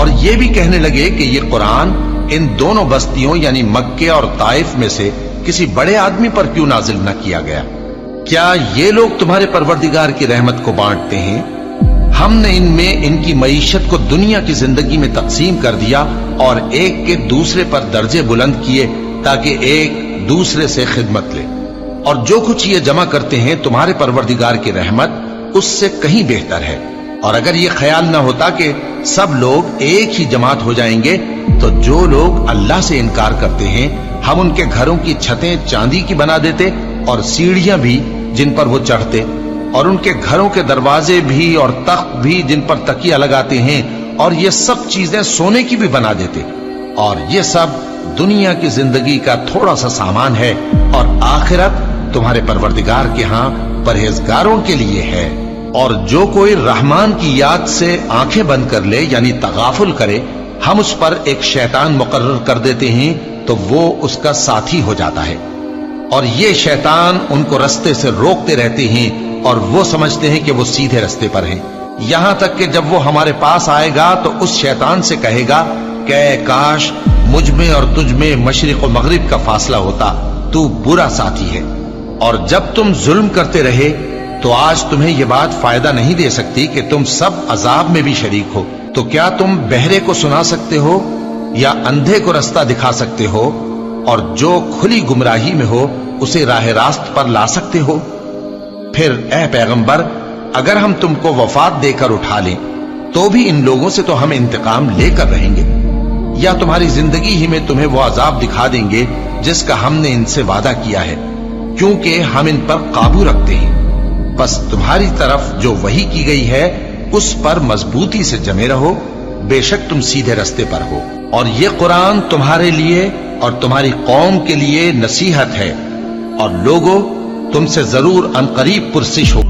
اور یہ بھی کہنے لگے کہ یہ قرآن ان دونوں بستیوں یعنی مکے اور طائف میں سے کسی بڑے آدمی پر کیوں نازل نہ کیا گیا؟ کیا یہ لوگ تمہارے پروردگار کی رحمت کو بانٹتے ہیں؟ ہم نے ان میں ان کی معیشت کو دنیا کی زندگی میں تقسیم کر دیا اور ایک کے دوسرے پر درجے بلند کیے تاکہ ایک دوسرے سے خدمت لے، اور جو کچھ یہ جمع کرتے ہیں تمہارے پروردگار کی رحمت اس سے کہیں بہتر ہے۔ اور اگر یہ خیال نہ ہوتا کہ سب لوگ ایک ہی جماعت ہو جائیں گے تو جو لوگ اللہ سے انکار کرتے ہیں ہم ان کے گھروں کی چھتیں چاندی کی بنا دیتے اور سیڑھیاں بھی جن پر وہ چڑھتے، اور ان کے گھروں کے دروازے بھی اور تخت بھی جن پر تکیہ لگاتے ہیں، اور یہ سب چیزیں سونے کی بھی بنا دیتے، اور یہ سب دنیا کی زندگی کا تھوڑا سا سامان ہے، اور آخرت تمہارے پروردگار کے ہاں پرہیزگاروں کے لیے ہے۔ اور جو کوئی رحمان کی یاد سے آنکھیں بند کر لے یعنی تغافل کرے، ہم اس پر ایک شیطان مقرر کر دیتے ہیں تو وہ اس کا ساتھی ہو جاتا ہے، اور یہ شیطان ان کو رستے سے روکتے رہتے ہیں اور وہ سمجھتے ہیں کہ وہ سیدھے رستے پر ہیں، یہاں تک کہ جب وہ ہمارے پاس آئے گا تو اس شیطان سے کہے گا کہ اے کاش مجھ میں اور تجھ میں مشرق و مغرب کا فاصلہ ہوتا، تو برا ساتھی ہے۔ اور جب تم ظلم کرتے رہے تو آج تمہیں یہ بات فائدہ نہیں دے سکتی کہ تم سب عذاب میں بھی شریک ہو، تو کیا تم بہرے کو سنا سکتے ہو یا اندھے کو رستہ دکھا سکتے ہو، اور جو کھلی گمراہی میں ہو اسے راہ راست پر لا سکتے ہو؟ پھر اے پیغمبر، اگر ہم تم کو وفات دے کر اٹھا لیں تو بھی ان لوگوں سے تو ہم انتقام لے کر رہیں گے، یا تمہاری زندگی ہی میں تمہیں وہ عذاب دکھا دیں گے جس کا ہم نے ان سے وعدہ کیا ہے، کیونکہ ہم ان پر قابو رکھتے ہیں۔ بس تمہاری طرف جو وحی کی گئی ہے اس پر مضبوطی سے جمے رہو، بے شک تم سیدھے رستے پر ہو، اور یہ قرآن تمہارے لیے اور تمہاری قوم کے لیے نصیحت ہے، اور لوگوں تم سے ضرور عنقریب پرسش ہو۔